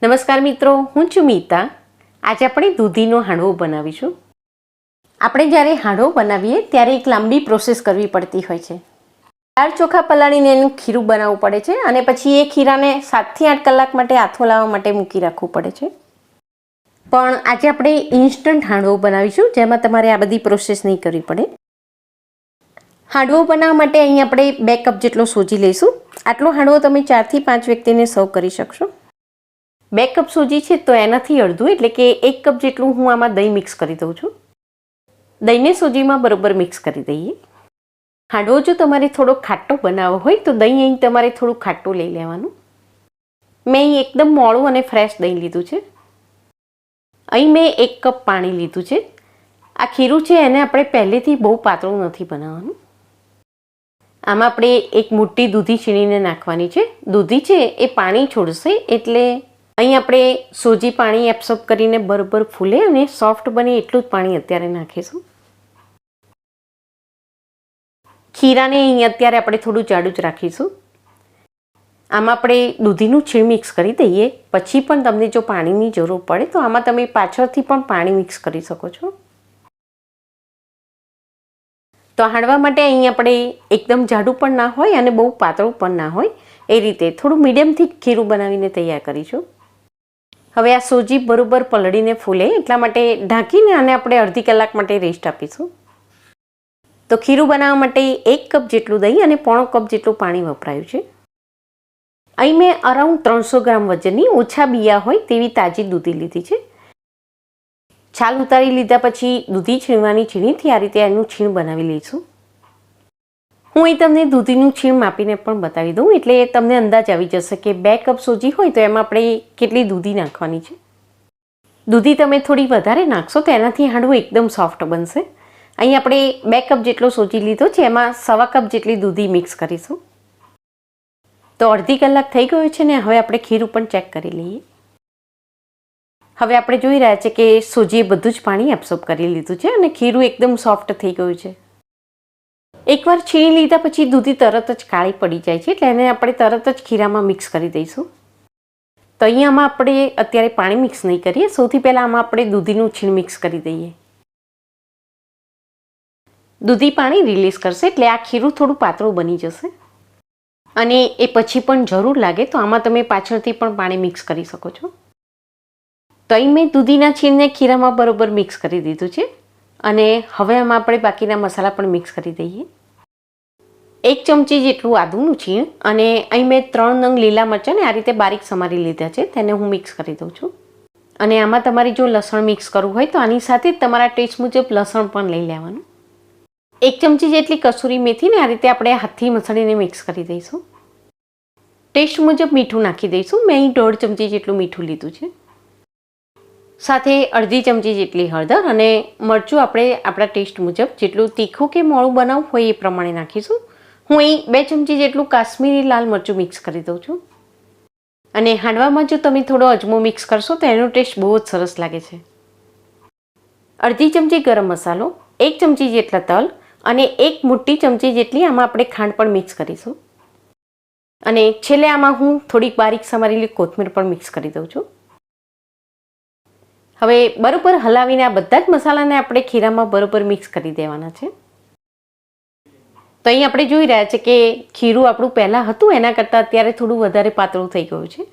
નમસ્કાર મિત્રો, હું છું મીતા. આજે આપણે દૂધીનો હાંડવો બનાવીશું. આપણે જ્યારે હાંડવો બનાવીએ ત્યારે એક લાંબી પ્રોસેસ કરવી પડતી હોય છે. દાળ ચોખા પલાળીને એનું ખીરું બનાવવું પડે છે અને પછી એ ખીરાને 7 થી 8 કલાક માટે આથો લાવવા માટે મૂકી રાખવું પડે છે. પણ આજે આપણે ઇન્સ્ટન્ટ હાંડવો બનાવીશું, જેમાં તમારે આ બધી પ્રોસેસ નહીં કરવી પડે. હાંડવો બનાવવા માટે અહીં આપણે 2 કપ જેટલો સોજી લઈશું. આટલો હાંડવો તમે 4 થી 5 વ્યક્તિને સર્વ કરી શકશો. 2 કપ સૂજી છે તો એનાથી અડધું એટલે કે 1 કપ જેટલું હું આમાં દહીં મિક્સ કરી દઉં છું. દહીંને સૂજીમાં બરોબર મિક્સ કરી દઈએ. હાંડવો જો તમારે થોડો ખાટો બનાવવો હોય તો દહીં અહીં તમારે થોડું ખાટું લઈ લેવાનું. મેં અહીં એકદમ મોળું અને ફ્રેશ દહીં લીધું છે. અહીં મેં 1 કપ પાણી લીધું છે. આ ખીરું છે એને આપણે પહેલેથી બહુ પાતળું નથી બનાવવાનું. આમાં આપણે એક મોટી દૂધી છીણીને નાખવાની છે. દૂધી છે એ પાણી છોડશે એટલે અહીં આપણે સોજી પાણી એબ્સોર્બ કરીને બરાબર ફૂલે અને સોફ્ટ બને એટલું જ પાણી અત્યારે નાખીશું. ખીરાને અહીં અત્યારે આપણે થોડું જાડું જ રાખીશું. આમાં આપણે દૂધીનું છીણ મિક્સ કરી દઈએ. પછી પણ તમને જો પાણીની જરૂર પડે તો આમાં તમે પાછળથી પણ પાણી મિક્સ કરી શકો છો. તો હાંડવા માટે અહીં આપણે એકદમ જાડું પણ ના હોય અને બહુ પાતળું પણ ના હોય એ રીતે થોડું મીડિયમથી ખીરું બનાવીને તૈયાર કરીશું. હવે આ સોજી બરોબર પલળીને ફૂલે એટલા માટે ઢાંકીને આને આપણે અડધી કલાક માટે રેસ્ટ આપીશું. તો ખીરું બનાવવા માટે 1 કપ જેટલું દહીં અને 1/4 કપ જેટલું પાણી વપરાયું છે. અહીં મેં અરાઉન્ડ 300 ગ્રામ વજનની ઓછા બિયા હોય તેવી તાજી દૂધી લીધી છે. છાલ ઉતારી લીધા પછી દૂધી છીણવાની છીણીથી આ રીતે એનું છીણ બનાવી લઈશું. હું અહીં તમને દૂધીનું છીણ માપીને પણ બતાવી દઉં એટલે તમને અંદાજ આવી જશે કે 2 કપ સોજી હોય તો એમાં આપણે કેટલી દૂધી નાખવાની છે. દૂધી તમે થોડી વધારે નાખશો તો એનાથી હાંડવો એકદમ સોફ્ટ બનશે. અહીં આપણે 2 કપ જેટલો સોજી લીધો છે, એમાં 1/4 કપ જેટલી દૂધી મિક્સ કરીશું. તો અડધી કલાક થઈ ગયો છે ને હવે આપણે ખીરું પણ ચેક કરી લઈએ. હવે આપણે જોઈ રહ્યા છે કે સોજીએ બધું જ પાણી એબ્સોર્બ કરી લીધું છે અને ખીરું એકદમ સોફ્ટ થઈ ગયું છે. એકવાર છીણી લીધા પછી દૂધી તરત જ કાળી પડી જાય છે એટલે એને આપણે તરત જ ખીરામાં મિક્સ કરી દઈશું. તો અહીંયામાં આપણે અત્યારે પાણી મિક્સ નહીં કરીએ. સૌથી પહેલાં આમાં આપણે દૂધીનું છીણ મિક્સ કરી દઈએ. દૂધી પાણી રિલીઝ કરશે એટલે આ ખીરું થોડું પાતળું બની જશે અને એ પછી પણ જરૂર લાગે તો આમાં તમે પાછળથી પણ પાણી મિક્સ કરી શકો છો. તો અહીં મેં દૂધીના છીણને ખીરામાં બરોબર મિક્સ કરી દીધું છે અને હવે આમાં આપણે બાકીના મસાલા પણ મિક્સ કરી દઈએ. 1 ચમચી જેટલું આદુનું છીણ અને અહીં મેં 3 નંગ લીલા મરચાંને આ રીતે બારીક સમારી લીધા છે, તેને હું મિક્સ કરી દઉં છું. અને આમાં તમારે જો લસણ મિક્સ કરવું હોય તો આની સાથે જ તમારા ટેસ્ટ મુજબ લસણ પણ લઈ લેવાનું. 1 ચમચી જેટલી કસૂરી મેથીને આ રીતે આપણે હાથથી મસળીને મિક્સ કરી દઈશું. ટેસ્ટ મુજબ મીઠું નાખી દઈશું. મેં અહીં 1.5 ચમચી જેટલું મીઠું લીધું છે. સાથે અડધી ચમચી જેટલી હળદર અને મરચું આપણે આપણા ટેસ્ટ મુજબ જેટલું તીખું કે મોળું બનાવવું હોય એ પ્રમાણે નાખીશું. હું અહીં 2 ચમચી જેટલું કાશ્મીરી લાલ મરચું મિક્સ કરી દઉં છું. અને હાંડવામાં જો તમે થોડો અજમો મિક્સ કરશો તો એનો ટેસ્ટ બહુ જ સરસ લાગે છે. અડધી ચમચી ગરમ મસાલો, 1 ચમચી જેટલા તલ અને 1 મોટી ચમચી જેટલી આમાં આપણે ખાંડ પણ મિક્સ કરીશું. અને છેલ્લે આમાં હું થોડીક બારીક સમારેલી કોથમીર પણ મિક્સ કરી દઉં છું. હવે બરોબર હલાવીને આ બધા જ મસાલાને આપણે ખીરામાં બરોબર મિક્સ કરી દેવાના છે. તો અહીં આપણે જોઈ રહ્યા છે કે ખીરું આપણું પહેલાં હતું એના કરતાં અત્યારે થોડું વધારે પાતળું થઈ ગયું છે.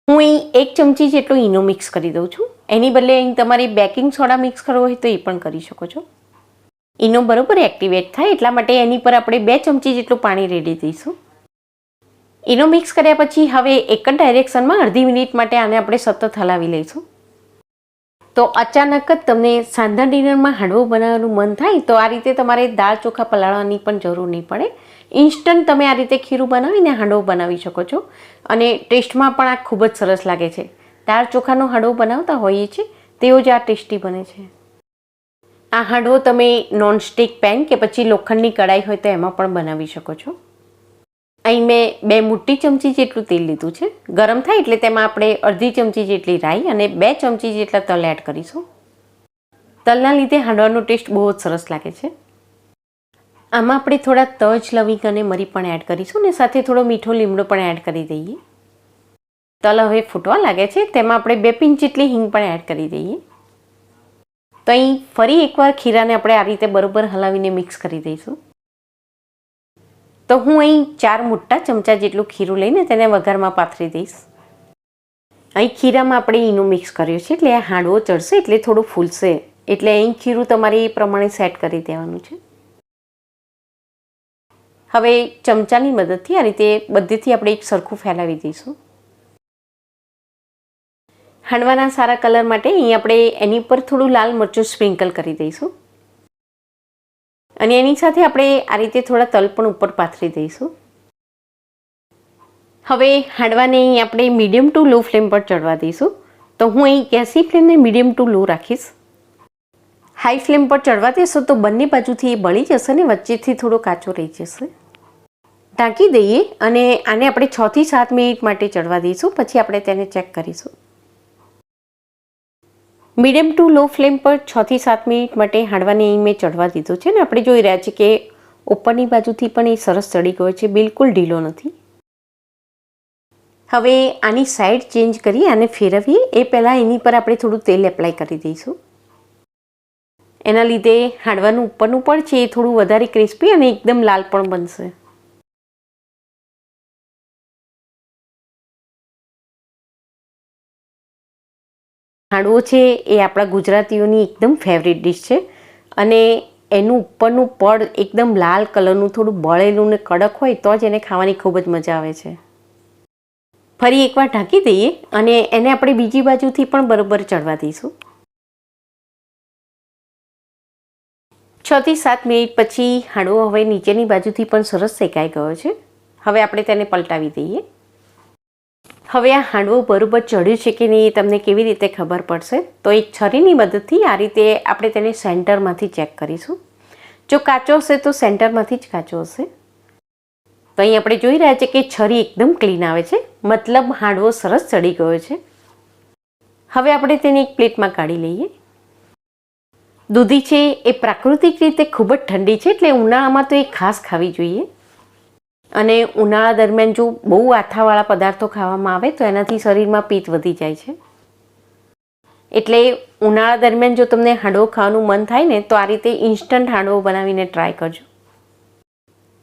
હું અહીં 1 ચમચી જેટલો ઈનો મિક્સ કરી દઉં છું. એની બદલે અહીં તમારે બેકિંગ સોડા મિક્સ કરવો હોય તો એ પણ કરી શકો છો. ઈનો બરોબર એક્ટિવેટ થાય એટલા માટે એની પર આપણે 2 ચમચી જેટલું પાણી રેડી દઈશું. ઈનો મિક્સ કર્યા પછી હવે એક જ ડાયરેક્શનમાં અડધી મિનિટ માટે આને આપણે સતત હલાવી લઈશું. તો અચાનક જ તમને સાંજના ડિનરમાં હાંડવો બનાવવાનું મન થાય તો આ રીતે તમારે દાળ ચોખા પલાળવાની પણ જરૂર નહીં પડે. ઇન્સ્ટન્ટ તમે આ રીતે ખીરું બનાવીને હાંડવો બનાવી શકો છો અને ટેસ્ટમાં પણ આ ખૂબ જ સરસ લાગે છે. દાળ ચોખાનો હાંડવો બનાવતા હોઈએ છીએ તેવો જ આ ટેસ્ટી બને છે. આ હાંડવો તમે નોનસ્ટિક પેન કે પછી લોખંડની કડાઈ હોય તો એમાં પણ બનાવી શકો છો. અહીં મેં 2 મોટી ચમચી જેટલું તેલ લીધું છે. ગરમ થાય એટલે તેમાં આપણે અડધી ચમચી જેટલી રાઈ અને 2 ચમચી જેટલા તલ એડ કરીશું. તલના લીધે હાંડવાનો ટેસ્ટ બહુ જ સરસ લાગે છે. આમાં આપણે થોડા તજ, લવિંગ અને મરી પણ એડ કરીશું અને સાથે થોડો મીઠો લીમડો પણ એડ કરી દઈએ. તલ હવે ફૂટવા લાગે છે, તેમાં આપણે 2 પિંચ જેટલી હિંગ પણ એડ કરી દઈએ. તો અહીં ફરી એકવાર ખીરાને આપણે આ રીતે બરોબર હલાવીને મિક્સ કરી દઈશું. તો હું અહીં 4 મોટા ચમચા જેટલું ખીરું લઈને તેને વઘારમાં પાથરી દઈશ. અહીં ખીરામાં આપણે ઈનો મિક્સ કર્યો છે એટલે આ હાંડવો ચડશે એટલે થોડું ફૂલશે, એટલે અહીં ખીરું તમારે એ પ્રમાણે સેટ કરી દેવાનું છે. હવે ચમચાની મદદથી આ રીતે બધેથી આપણે એક સરખું ફેલાવી દઈશું. હાંડવાના સારા કલર માટે અહીં આપણે એની ઉપર થોડું લાલ મરચું સ્પ્રિંકલ કરી દઈશું અને એની સાથે આપણે આ રીતે થોડા તલ પણ ઉપર પાથરી દઈશું. હવે હાંડવાને અહીં આપણે મીડિયમ ટુ લો ફ્લેમ પર ચડવા દઈશું. તો હું અહીં ગેસની ફ્લેમને મીડિયમ ટુ લો રાખીશ. હાઈ ફ્લેમ પર ચડવા દેશો તો બંને બાજુથી એ બળી જશે અને વચ્ચેથી થોડો કાચો રહી જશે. ઢાંકી દઈએ અને આને આપણે 6 થી 7 મિનિટ માટે ચડવા દઈશું, પછી આપણે તેને ચેક કરીશું. મીડિયમ ટુ લો ફ્લેમ પર 6 થી 7 મિનિટ માટે હાંડવાને અહીં મેં ચડવા દીધો છે ને આપણે જોઈ રહ્યા છીએ કે ઉપરની બાજુથી પણ એ સરસ ચડી ગયો છે, બિલકુલ ઢીલો નથી. હવે આની સાઈડ ચેન્જ કરી આને ફેરવીએ એ પહેલાં એની પર આપણે થોડું તેલ એપ્લાય કરી દઈશું. એના લીધે હાંડવાનું ઉપરનું પણ છે એ થોડું વધારે ક્રિસ્પી અને એકદમ લાલ પણ બનશે. હાંડવો છે એ આપણા ગુજરાતીઓની એકદમ ફેવરિટ ડિશ છે અને એનું ઉપરનું પડ એકદમ લાલ કલરનું થોડું બળેલું ને કડક હોય તો જ એને ખાવાની ખૂબ જ મજા આવે છે. ફરી એકવાર ઢાંકી દઈએ અને એને આપણે બીજી બાજુથી પણ બરોબર ચડવા દઈશું. 6 થી 7 મિનિટ પછી હાંડવો હવે નીચેની બાજુથી પણ સરસ શેકાઈ ગયો છે. હવે આપણે તેને પલટાવી દઈએ. હવે આ હાંડવો બરોબર ચડ્યું છે કે નહીં એ તમને કેવી રીતે ખબર પડશે? તો એક છરીની મદદથી આ રીતે આપણે તેને સેન્ટરમાંથી ચેક કરીશું. જો કાચો હશે તો સેન્ટરમાંથી જ કાચો હશે. તો અહીં આપણે જોઈ રહ્યા છીએ કે છરી એકદમ ક્લીન આવે છે, મતલબ હાંડવો સરસ ચડી ગયો છે. હવે આપણે તેને એક પ્લેટમાં કાઢી લઈએ. દૂધી છે એ પ્રાકૃતિક રીતે ખૂબ જ ઠંડી છે એટલે ઉનાળામાં તો એ ખાસ ખાવી જોઈએ. અને ઉનાળા દરમિયાન જો બહુ આથાવાળા પદાર્થો ખાવામાં આવે તો એનાથી શરીરમાં પિત્ત વધી જાય છે. એટલે ઉનાળા દરમિયાન જો તમને હાંડવો ખાવાનું મન થાય ને તો આ રીતે ઇન્સ્ટન્ટ હાંડવો બનાવીને ટ્રાય કરજો.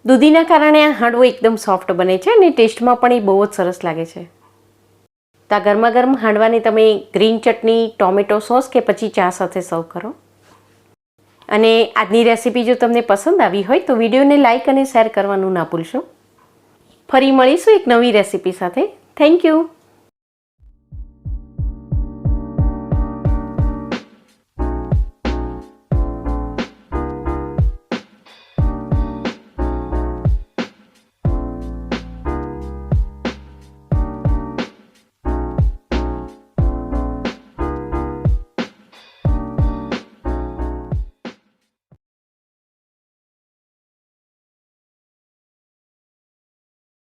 દૂધીના કારણે આ હાંડવો એકદમ સોફ્ટ બને છે અને ટેસ્ટમાં પણ એ બહુ જ સરસ લાગે છે. તો આ ગરમા ગરમ હાંડવાને તમે ગ્રીન ચટણી, ટોમેટો સોસ કે પછી ચા સાથે સર્વ કરો. અને આજની રેસીપી જો તમને પસંદ આવી હોય તો વિડીયોને લાઇક અને શેર કરવાનું ના ભૂલશો. ફરી મળીશું એક નવી રેસીપી સાથે. Thank you.